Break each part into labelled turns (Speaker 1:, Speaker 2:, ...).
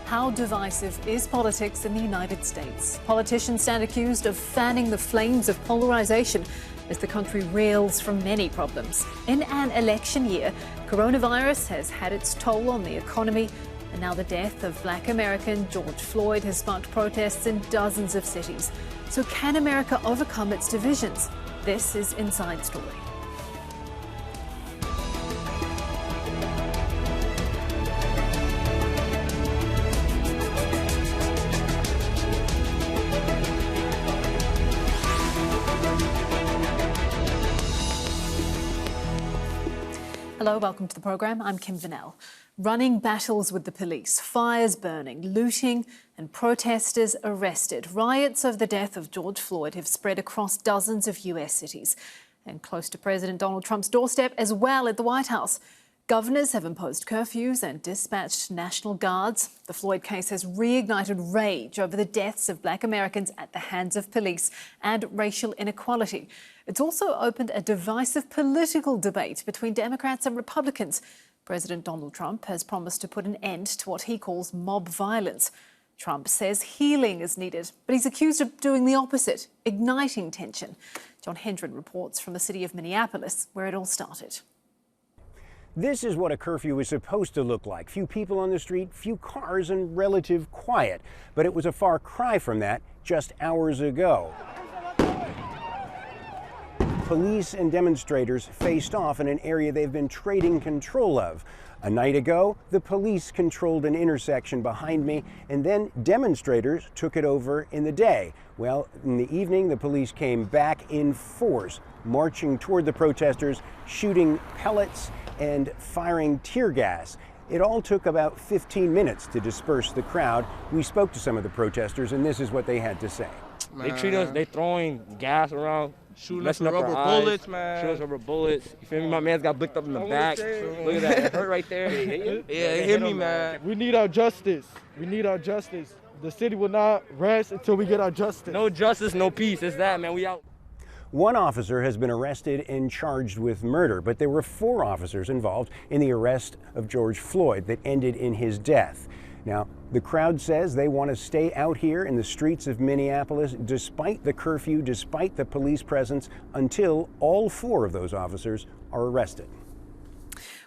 Speaker 1: How divisive is politics in the United States? Politicians stand accused of fanning the flames of polarization as the country reels from many problems. In an election year, coronavirus has had its toll on the economy, and now the death of Black American George Floyd has sparked protests in dozens of cities. So can America overcome its divisions? This is Inside Story. Hello, welcome to the programme. I'm Kim Vinell. Running battles with the police, fires burning, looting and protesters arrested. Riots over the death of George Floyd have spread across dozens of US cities and close to President Donald Trump's doorstep as well at the White House. Governors have imposed curfews and dispatched National Guards. The Floyd case has reignited rage over the deaths of Black Americans at the hands of police and racial inequality. It's also opened a divisive political debate between Democrats and Republicans. President Donald Trump has promised to put an end to what he calls mob violence. Trump says healing is needed, but he's accused of doing the opposite, igniting tension. John Hendren reports from the city of Minneapolis, where it all started.
Speaker 2: This is what a curfew is supposed to look like. Few people on the street, few cars, and relative quiet. But it was a far cry from that just hours ago. Police and demonstrators faced off in an area they've been trading control of. A night ago, the police controlled an intersection behind me, and then demonstrators took it over in the day. Well, in the evening, the police came back in force, marching toward the protesters, shooting pellets and firing tear gas. It all took about 15 minutes to disperse the crowd. We spoke to some of the protesters, and this is what they had to say.
Speaker 3: They treat us, they throwing gas around,
Speaker 4: shooting us
Speaker 3: messing
Speaker 4: with
Speaker 3: up
Speaker 4: rubber
Speaker 3: our eyes,
Speaker 4: bullets, man.
Speaker 3: shooting us with rubber bullets. You feel me? My man's got blicked up in the back. Look at that, it hurt right there.
Speaker 4: Yeah, it hit me, man.
Speaker 5: We need our justice. We need our justice. The city will not rest until we get our justice.
Speaker 3: No justice, no peace. It's that, man. We out.
Speaker 2: One officer has been arrested and charged with murder, but there were 4 officers involved in the arrest of George Floyd that ended in his death. Now, the crowd says they want to stay out here in the streets of Minneapolis despite the curfew, despite the police presence, until all 4 of those officers are arrested.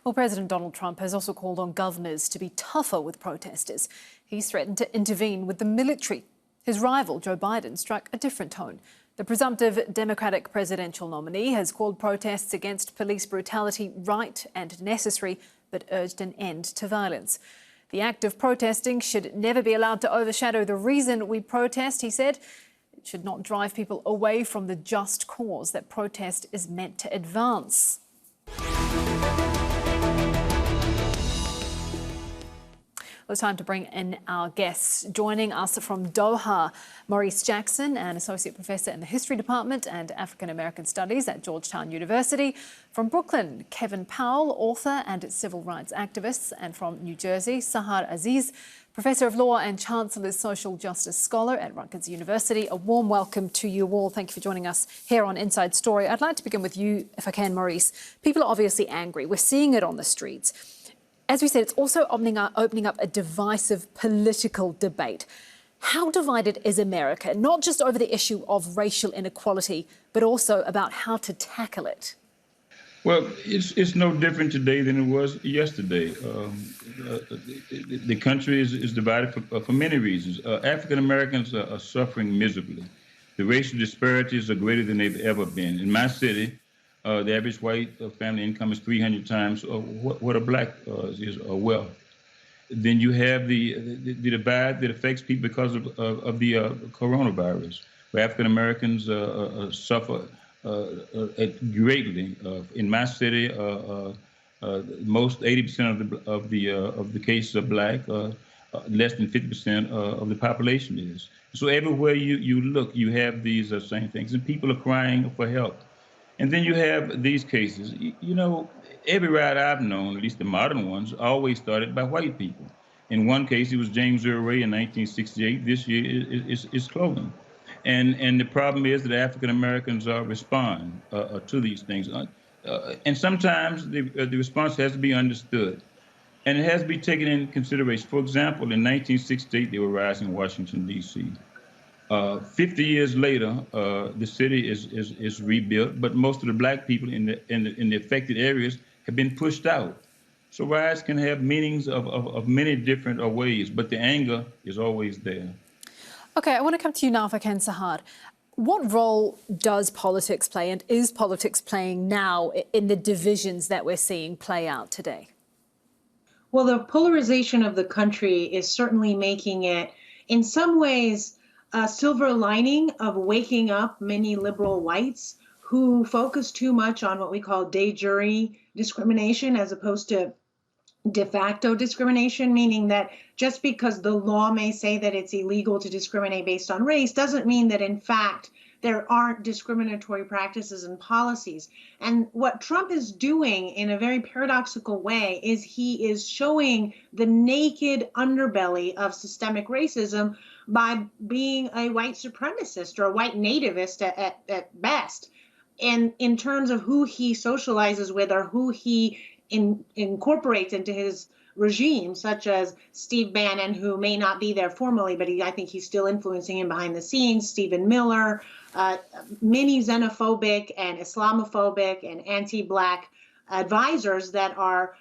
Speaker 1: Well, President Donald Trump has also called on governors to be tougher with protesters. He's threatened to intervene with the military. His rival, Joe Biden, struck a different tone. The presumptive Democratic presidential nominee has called protests against police brutality right and necessary, but urged an end to violence. The act of protesting should never be allowed to overshadow the reason we protest, he said. It should not drive people away from the just cause that protest is meant to advance. Well, it's time to bring in our guests. Joining us from Doha, Maurice Jackson, an associate professor in the History Department and African American Studies at Georgetown University. From Brooklyn, Kevin Powell, author and civil rights activist. And from New Jersey, Sahar Aziz, professor of law and Chancellor's social justice scholar at Rutgers University. A warm welcome to you all. Thank you for joining us here on Inside Story. I'd like to begin with you, if I can, Maurice. People are obviously angry. We're seeing it on the streets. As we said, it's also opening up a divisive political debate. How divided is America, not just over the issue of racial inequality, but also about how to tackle it?
Speaker 6: Well, it's no different today than it was yesterday. The country is divided for many reasons. African Americans are suffering miserably. The racial disparities are greater than they've ever been. In my city, the average white family income is 300 times what a black is wealth. Then you have the divide that affects people because of the coronavirus, where African Americans suffer greatly. In my city, most 80% of the cases are black. Less than 50% of the population is. So everywhere you look, you have these same things, and people are crying for help. And then you have these cases. You know, every riot I've known, at least the modern ones, always started by white people. In one case, it was James Earl Ray in 1968. This year is Clothing. And the problem is that African Americans respond to these things. And sometimes the response has to be understood. And it has to be taken into consideration. For example, in 1968, there were riots in Washington, D.C. 50 years later, the city is rebuilt, but most of the black people in the affected areas have been pushed out. So riots can have meanings of many different ways, but the anger is always there.
Speaker 1: Okay, I want to come to you now, Fakan Sahar. What role does politics play, and is politics playing now in the divisions that we're seeing play out today?
Speaker 7: Well, the polarization of the country is certainly making it, in some ways, a silver lining of waking up many liberal whites who focus too much on what we call de jure discrimination as opposed to de facto discrimination, meaning that just because the law may say that it's illegal to discriminate based on race doesn't mean that, in fact, there aren't discriminatory practices and policies. And what Trump is doing in a very paradoxical way is he is showing the naked underbelly of systemic racism by being a white supremacist or a white nativist at best. And in terms of who he socializes with or who he incorporates into his regime, such as Steve Bannon, who may not be there formally, but I think he's still influencing him behind the scenes, Stephen Miller, many xenophobic and Islamophobic and anti-Black advisors that are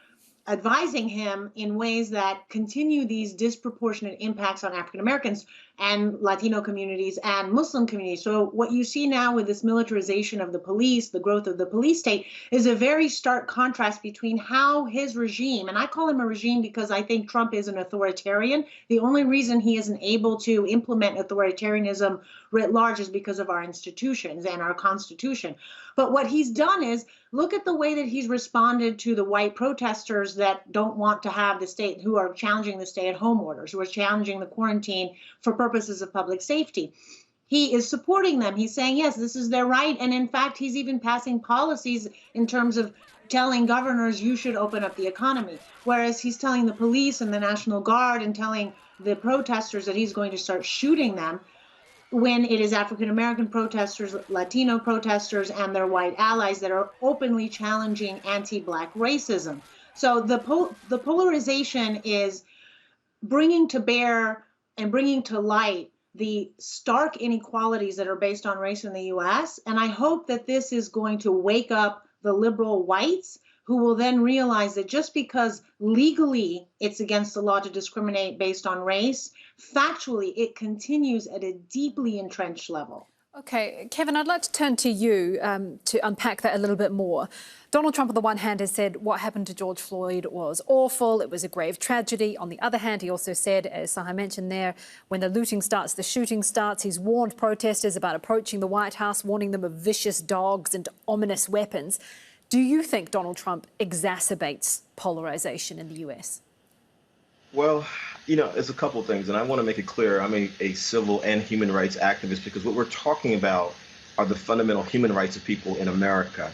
Speaker 7: advising him in ways that continue these disproportionate impacts on African Americans and Latino communities and Muslim communities. So what you see now with this militarization of the police, the growth of the police state, is a very stark contrast between how his regime, and I call him a regime because I think Trump is an authoritarian. The only reason he isn't able to implement authoritarianism writ large is because of our institutions and our Constitution. But what he's done is look at the way that he's responded to the white protesters that don't want to have the state, who are challenging the stay-at-home orders, who are challenging the quarantine for purposes of public safety. He is supporting them. He's saying, yes, this is their right. And in fact, he's even passing policies in terms of telling governors, you should open up the economy. Whereas he's telling the police and the National Guard and telling the protesters that he's going to start shooting them when it is African-American protesters, Latino protesters, and their white allies that are openly challenging anti-Black racism. So the polarization is bringing to bear and bringing to light the stark inequalities that are based on race in the U.S. And I hope that this is going to wake up the liberal whites who will then realize that just because legally it's against the law to discriminate based on race, factually it continues at a deeply entrenched level.
Speaker 1: Okay, Kevin, I'd like to turn to you to unpack that a little bit more. Donald Trump, on the one hand, has said what happened to George Floyd was awful, it was a grave tragedy. On the other hand, he also said, as Sahar mentioned there, when the looting starts, the shooting starts. He's warned protesters about approaching the White House, warning them of vicious dogs and ominous weapons. Do you think Donald Trump exacerbates polarization in the US?
Speaker 8: Well, you know, it's a couple of things, and I want to make it clear I'm a civil and human rights activist because what we're talking about are the fundamental human rights of people in America.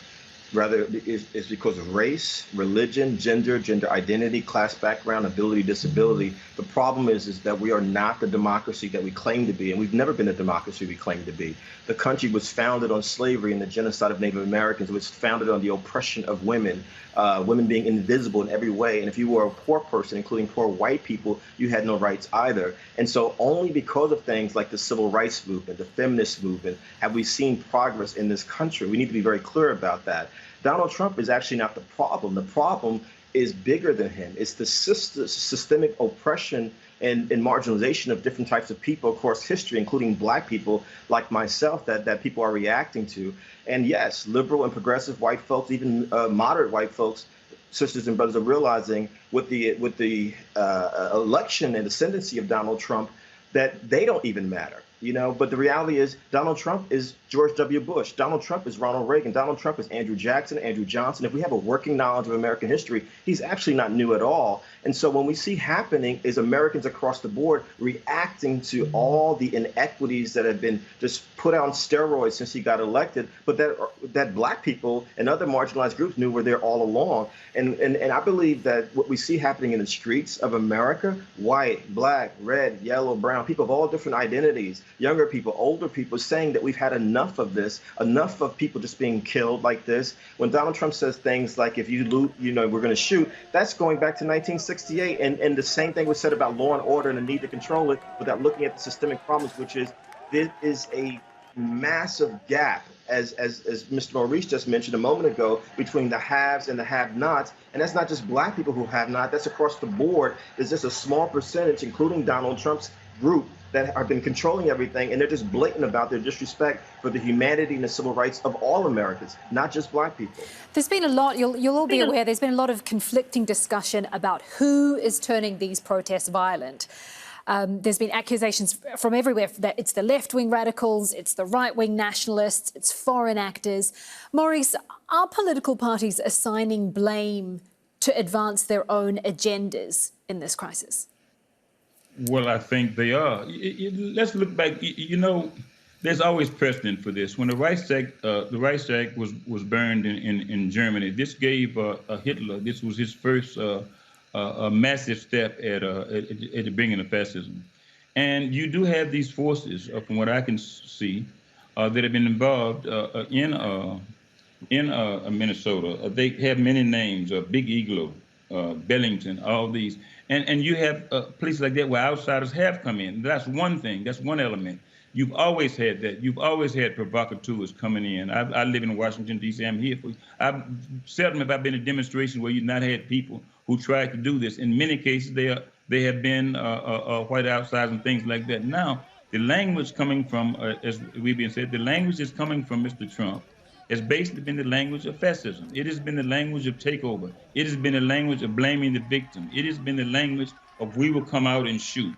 Speaker 8: Rather, it's because of race, religion, gender identity, class background, ability, disability. The problem is that we are not the democracy that we claim to be, and we've never been the democracy we claim to be. The country was founded on slavery and the genocide of Native Americans. It was founded on the oppression of women, women being invisible in every way. And if you were a poor person, including poor white people, you had no rights either. And so only because of things like the civil rights movement, the feminist movement, have we seen progress in this country. We need to be very clear about that. Donald Trump is actually not the problem. The problem is bigger than him. It's the systemic oppression and marginalization of different types of people across history, including Black people like myself, that people are reacting to. And yes, liberal and progressive white folks, even moderate white folks, sisters and brothers, are realizing with the election and ascendancy of Donald Trump that they don't even matter. You know, but the reality is Donald Trump is George W. Bush. Donald Trump is Ronald Reagan. Donald Trump is Andrew Jackson, Andrew Johnson. If we have a working knowledge of American history, he's actually not new at all. And so what we see happening is Americans across the board reacting to all the inequities that have been just put on steroids since he got elected, but that Black people and other marginalized groups knew were there all along. And I believe that what we see happening in the streets of America, white, Black, red, yellow, brown, people of all different identities, younger people, older people, saying that we've had enough of this, enough of people just being killed like this. When Donald Trump says things like, if you loot, we're going to shoot, that's going back to 1968. And the same thing was said about law and order and the need to control it without looking at the systemic problems, which is this is a massive gap, as Mr. Maurice just mentioned a moment ago, between the haves and the have-nots. And that's not just black people who have not, that's across the board. There's just a small percentage, including Donald Trump's group, that have been controlling everything, and they're just blatant about their disrespect for the humanity and the civil rights of all Americans, not just black people.
Speaker 1: There's been a lot, you'll all be aware, there's been a lot of conflicting discussion about who is turning these protests violent. There's been accusations from everywhere that it's the left-wing radicals, it's the right-wing nationalists, it's foreign actors. Maurice, are political parties assigning blame to advance their own agendas in this crisis?
Speaker 6: Well, I think they are. Let's look back. There's always precedent for this. When the Reichstag was burned in Germany, this gave Hitler, this was his first a massive step at the beginning of fascism. And you do have these forces, from what I can see, that have been involved in Minnesota. They have many names: Big Igloo, Bellington, all these. And you have places like that where outsiders have come in. That's one thing. That's one element. You've always had that. You've always had provocateurs coming in. I live in Washington, D.C. I'm here for you. Seldom have I been in a demonstration where you've not had people who tried to do this. In many cases, they have been white outsiders and things like that. Now, the language coming from, as we've been said, the language is coming from Mr. Trump has basically been the language of fascism. It has been the language of takeover. It has been the language of blaming the victim. It has been the language of we will come out and shoot.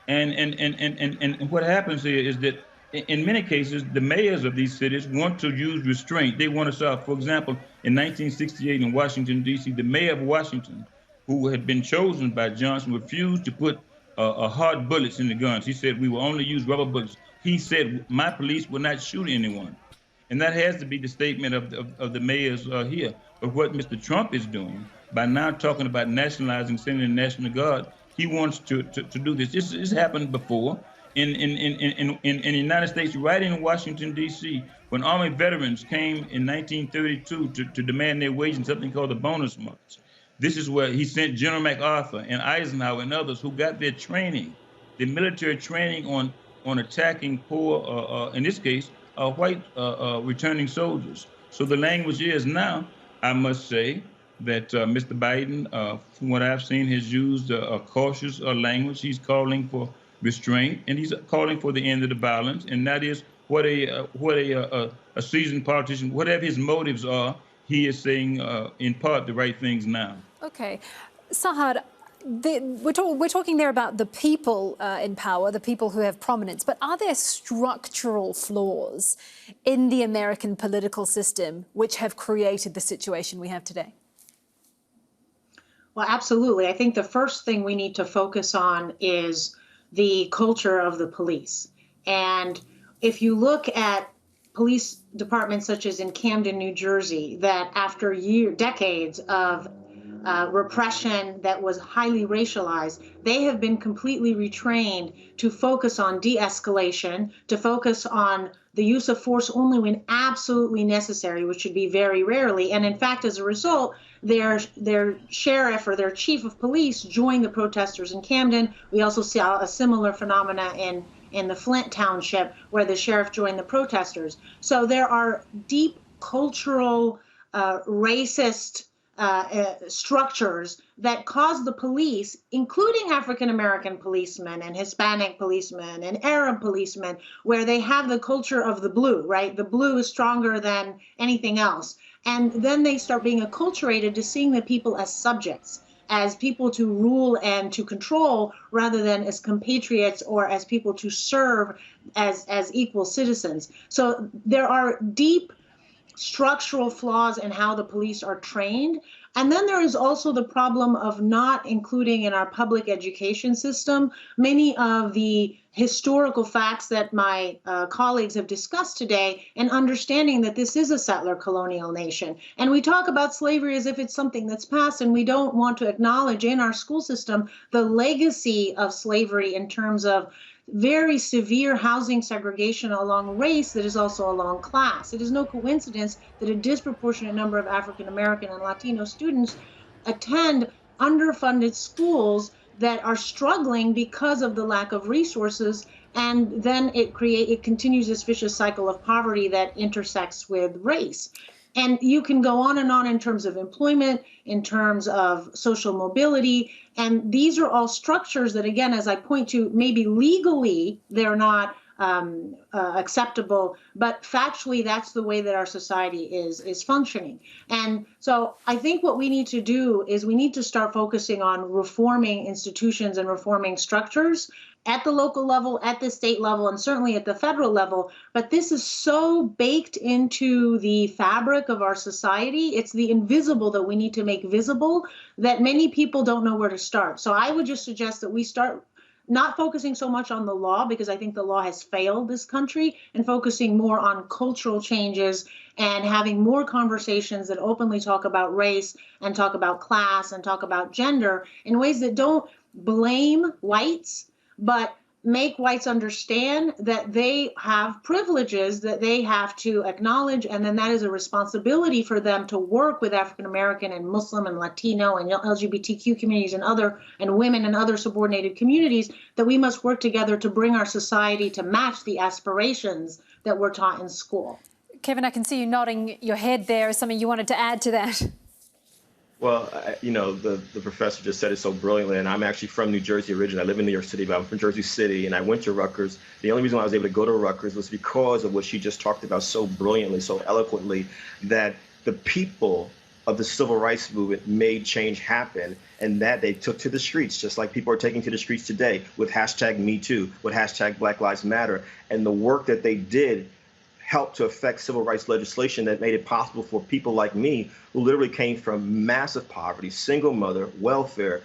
Speaker 6: And what happens here is that in many cases, the mayors of these cities want to use restraint. They want to stop. For example, in 1968 in Washington, D.C., the mayor of Washington, who had been chosen by Johnson, refused to put hard bullets in the guns. He said, we will only use rubber bullets. He said, my police will not shoot anyone. And that has to be the statement of the mayors here. But what Mr. Trump is doing by now talking about nationalizing, sending the National Guard, he wants to do this. This happened before in the United States, right in Washington, D.C., when Army veterans came in 1932 to demand their wage in something called the bonus march. This is where he sent General MacArthur and Eisenhower and others who got their training, the military training on attacking poor, in this case, white returning soldiers. So the language is now, I must say, that Mr. Biden, from what I've seen, has used a cautious language. He's calling for restraint, and he's calling for the end of the violence. And that is what a seasoned politician, whatever his motives are, he is saying in part the right things now.
Speaker 1: Okay, Sahad, we're talking there about the people in power, the people who have prominence, but are there structural flaws in the American political system which have created the situation we have today?
Speaker 7: Well, absolutely. I think the first thing we need to focus on is the culture of the police. And if you look at police departments such as in Camden, New Jersey, that after decades of repression that was highly racialized, they have been completely retrained to focus on de-escalation, to focus on the use of force only when absolutely necessary, which should be very rarely. And in fact, as a result, their sheriff or their chief of police joined the protesters in Camden. We also saw a similar phenomena in the Flint Township, where the sheriff joined the protesters. So there are deep cultural, racist structures that cause the police, including African-American policemen and Hispanic policemen and Arab policemen, where they have the culture of the blue, right? The blue is stronger than anything else. And then they start being acculturated to seeing the people as subjects, as people to rule and to control, rather than as compatriots or as people to serve as equal citizens. So there are deep structural flaws in how the police are trained. And then there is also the problem of not including in our public education system many of the historical facts that my colleagues have discussed today, and understanding that this is a settler colonial nation. And we talk about slavery as if it's something that's past, and we don't want to acknowledge in our school system the legacy of slavery in terms of very severe housing segregation along race that is also along class. It is no coincidence that a disproportionate number of African American and Latino students attend underfunded schools that are struggling because of the lack of resources, and then it continues this vicious cycle of poverty that intersects with race. And you can go on and on in terms of employment, in terms of social mobility. And these are all structures that, again, as I point to, maybe legally they're not acceptable, but factually that's the way that our society is functioning. And so I think what we need to do is we need to start focusing on reforming institutions and reforming structures at the local level, at the state level, and certainly at the federal level. But this is so baked into the fabric of our society. It's the invisible that we need to make visible that many people don't know where to start. So I would just suggest that we start not focusing so much on the law, because I think the law has failed this country, and focusing more on cultural changes and having more conversations that openly talk about race and talk about class and talk about gender in ways that don't blame whites, but make whites understand that they have privileges that they have to acknowledge, and then that is a responsibility for them to work with African American and Muslim and Latino and LGBTQ communities and women and other subordinated communities, that we must work together to bring our society to match the aspirations that we're taught in school.
Speaker 1: Kevin, I can see you nodding your head there. Is something you wanted to add to that?
Speaker 8: Well, the professor just said it so brilliantly, and I'm actually from New Jersey originally. I live in New York City, but I'm from Jersey City, and I went to Rutgers. The only reason why I was able to go to Rutgers was because of what she just talked about so brilliantly, so eloquently, that the people of the civil rights movement made change happen, and that they took to the streets, just like people are taking to the streets today with hashtag Me Too, with hashtag Black Lives Matter, and the work that they did helped to affect civil rights legislation that made it possible for people like me, who literally came from massive poverty, single mother, welfare,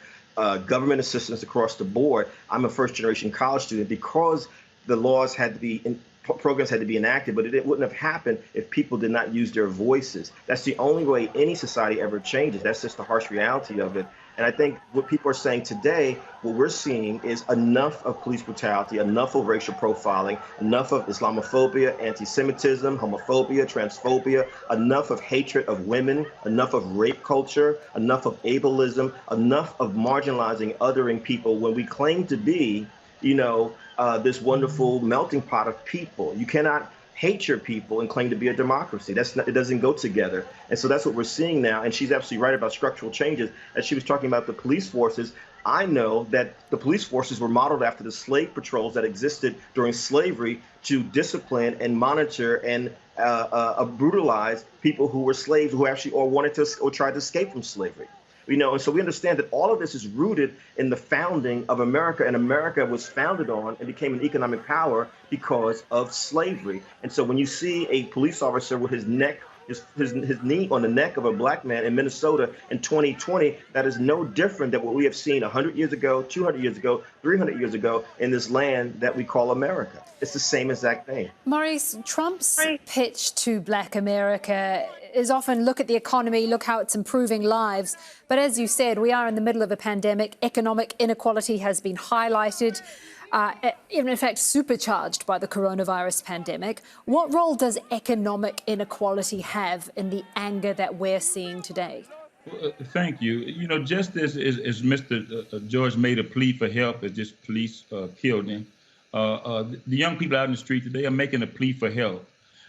Speaker 8: government assistance across the board. I'm a first-generation college student, because the laws had to be, programs had to be enacted, but it wouldn't have happened if people did not use their voices. That's the only way any society ever changes. That's just the harsh reality of it. And I think what people are saying today, what we're seeing is enough of police brutality, enough of racial profiling, enough of Islamophobia, anti-Semitism, homophobia, transphobia, enough of hatred of women, enough of rape culture, enough of ableism, enough of marginalizing, othering people when we claim to be, this wonderful melting pot of people. You cannot hate your people and claim to be a democracy. It doesn't go together. And so that's what we're seeing now. And she's absolutely right about structural changes. As she was talking about the police forces, I know that the police forces were modeled after the slave patrols that existed during slavery to discipline and monitor and brutalize people who were slaves, who actually wanted to or tried to escape from slavery. And so we understand that all of this is rooted in the founding of America, and America was founded on and became an economic power because of slavery. And so when you see a police officer with his knee on the neck of a black man in Minnesota in 2020, that is no different than what we have seen 100 years ago, 200 years ago, 300 years ago in this land that we call America. It's the same exact thing.
Speaker 1: Maurice, Trump's pitch to Black America is often look at the economy, look how it's improving lives. But as you said, we are in the middle of a pandemic. Economic inequality has been highlighted, even in fact supercharged by the coronavirus pandemic. What role does economic inequality have in the anger that we're seeing today?
Speaker 6: Well, thank you. Just as Mr. George made a plea for help as this police killed him, the young people out in the street today are making a plea for help.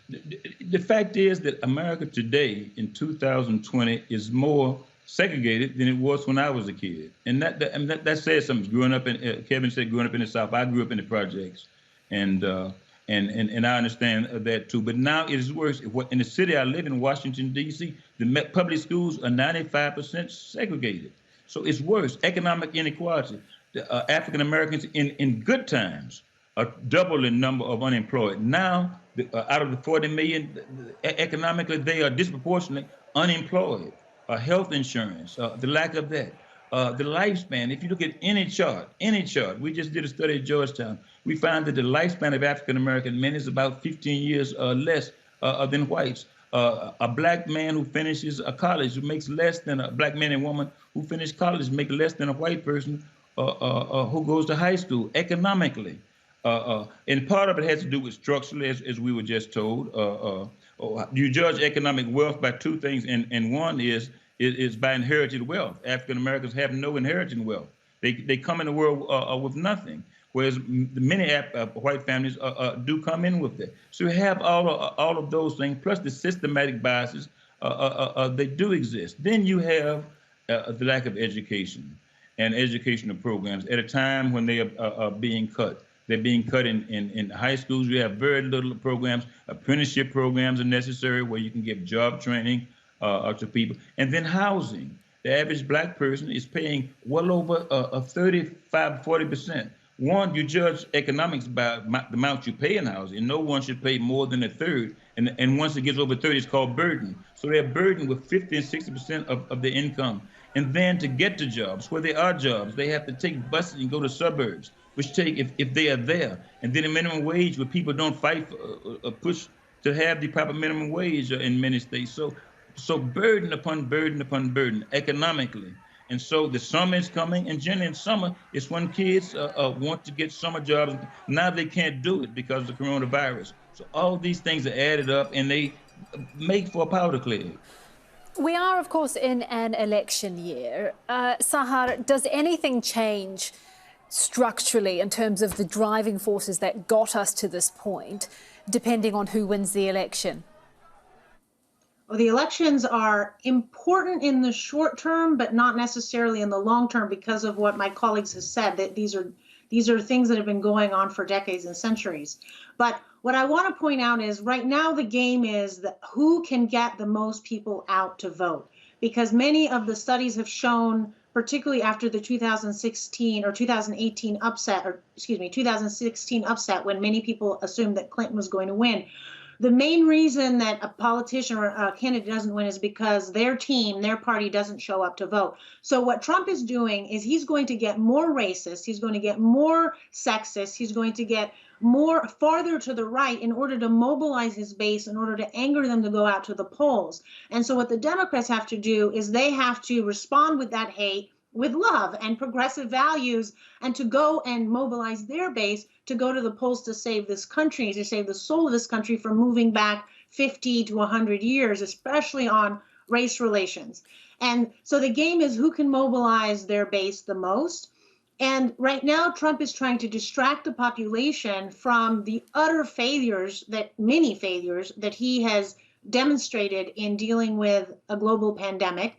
Speaker 6: The fact is that America today in 2020 is more segregated than it was when I was a kid. And that says something. Growing up Kevin said growing up in the South, I grew up in the projects. And I understand that too. But now it is worse. In the city I live in, Washington, D.C., the public schools are 95% segregated. So it's worse. Economic inequality. African Americans in good times are double the number of unemployed. Now, out of the 40 million, economically, they are disproportionately unemployed. Health insurance, the lack of that. The lifespan, if you look at any chart, we just did a study at Georgetown, we found that the lifespan of African American men is about 15 years less than whites. A black man who finishes a college who makes less than a black man and woman who finish college make less than a white person who goes to high school economically. And part of it has to do with structurally, as we were just told. You judge economic wealth by two things, and one is by inherited wealth. African Americans have no inherited wealth. They come in the world with nothing, whereas many white families do come in with it. So you have all of those things, plus the systematic biases they do exist. Then you have the lack of education and educational programs at a time when they are being cut. They're being cut in high schools. We have very little programs. Apprenticeship programs are necessary where you can give job training to people. And then housing. The average black person is paying well over 35, 40%. One, you judge economics by the amount you pay in housing. No one should pay more than a third. And once it gets over 30, it's called burden. So they're burdened with 50 and 60% of their income. And then to get to jobs, where there are jobs, they have to take buses and go to suburbs, which take, if they are there. And then a minimum wage where people don't fight for, push to have the proper minimum wage in many states. So burden upon burden upon burden economically. And so the summer is coming, and generally in summer, it's when kids want to get summer jobs. Now they can't do it because of the coronavirus. So all these things are added up, and they make for a powder keg.
Speaker 1: We are, of course, in an election year. Sahar, does anything change structurally in terms of the driving forces that got us to this point, depending on who wins the election?
Speaker 7: Well, the elections are important in the short term, but not necessarily in the long term because of what my colleagues have said, that these are things that have been going on for decades and centuries. But what I want to point out is right now the game is that who can get the most people out to vote, because many of the studies have shown, particularly after the 2016 or 2018 upset, or excuse me, 2016 upset, when many people assumed that Clinton was going to win. The main reason that a politician or a candidate doesn't win is because their team, their party doesn't show up to vote. So what Trump is doing is he's going to get more racist, he's going to get more sexist, he's going to get more farther to the right in order to mobilize his base, in order to anger them to go out to the polls. And so what the Democrats have to do is they have to respond with that hate with love and progressive values, and to go and mobilize their base to go to the polls to save this country, to save the soul of this country from moving back 50 to 100 years, especially on race relations. And so the game is who can mobilize their base the most. And right now, Trump is trying to distract the population from the utter failures, many failures that he has demonstrated in dealing with a global pandemic.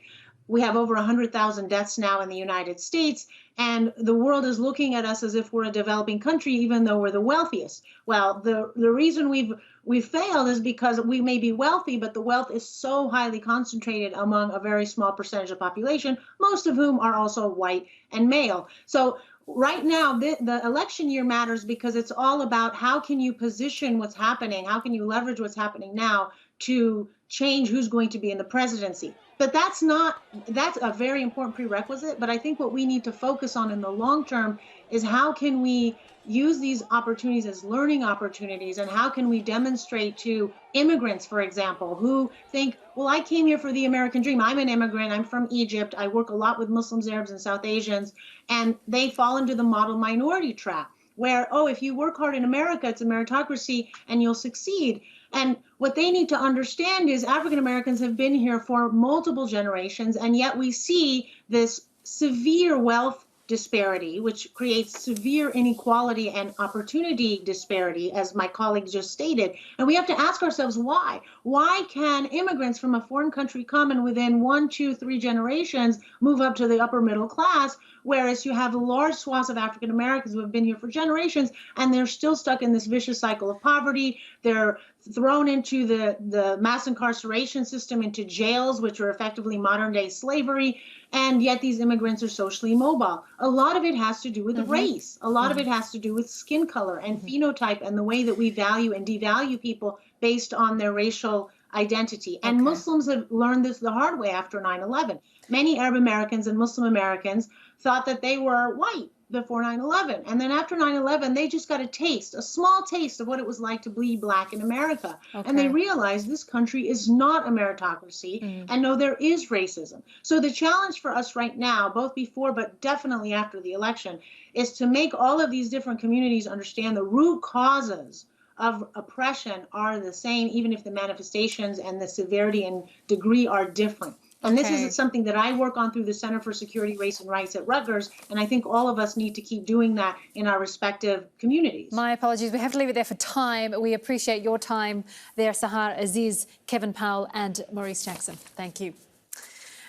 Speaker 7: We have over 100,000 deaths now in the United States, and the world is looking at us as if we're a developing country, even though we're the wealthiest. Well, the reason we've failed is because we may be wealthy, but the wealth is so highly concentrated among a very small percentage of the population, most of whom are also white and male. So right now, the election year matters because it's all about how can you position what's happening, how can you leverage what's happening now to change who's going to be in the presidency. But that's a very important prerequisite. But I think what we need to focus on in the long term is how can we use these opportunities as learning opportunities, and how can we demonstrate to immigrants, for example, who think, well, I came here for the American dream. I'm an immigrant. I'm from Egypt. I work a lot with Muslims, Arabs, and South Asians, and they fall into the model minority trap where, oh, if you work hard in America, it's a meritocracy and you'll succeed. And what they need to understand is African Americans have been here for multiple generations, and yet we see this severe wealth disparity, which creates severe inequality and opportunity disparity, as my colleague just stated. And we have to ask ourselves why. Why can immigrants from a foreign country come and within 1, 2, 3 generations move up to the upper middle class, whereas you have large swaths of African Americans who have been here for generations and they're still stuck in this vicious cycle of poverty? They're thrown into the mass incarceration system, into jails, which are effectively modern day slavery. And yet these immigrants are socially mobile. A lot of it has to do with race. A lot of it has to do with skin color and phenotype and the way that we value and devalue people based on their racial identity. And Muslims have learned this the hard way after 9/11. Many Arab Americans and Muslim Americans thought that they were white, before 9/11. And then after 9/11, they just got a small taste of what it was like to be Black in America.
Speaker 1: Okay.
Speaker 7: And they realized this country is not a meritocracy, and no, there is racism. So the challenge for us right now, both before but definitely after the election, is to make all of these different communities understand the root causes of oppression are the same, even if the manifestations and the severity and degree are different. And this is something that I work on through the Center for Security, Race, and Rights at Rutgers, and I think all of us need to keep doing that in our respective communities.
Speaker 1: My apologies, we have to leave it there for time. We appreciate your time there, Sahar Aziz, Kevin Powell and Maurice Jackson. Thank you.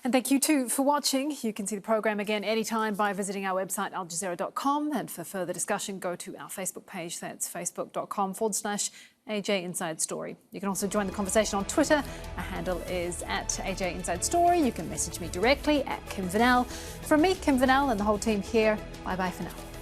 Speaker 1: And thank you too for watching. You can see the program again anytime by visiting our website, aljazeera.com. And for further discussion, go to our Facebook page. That's facebook.com/AJ Inside Story. You can also join the conversation on Twitter. Our handle is @AJ Inside Story. You can message me directly @Kim Vinell. From me, Kim Vinell, and the whole team here, bye-bye for now.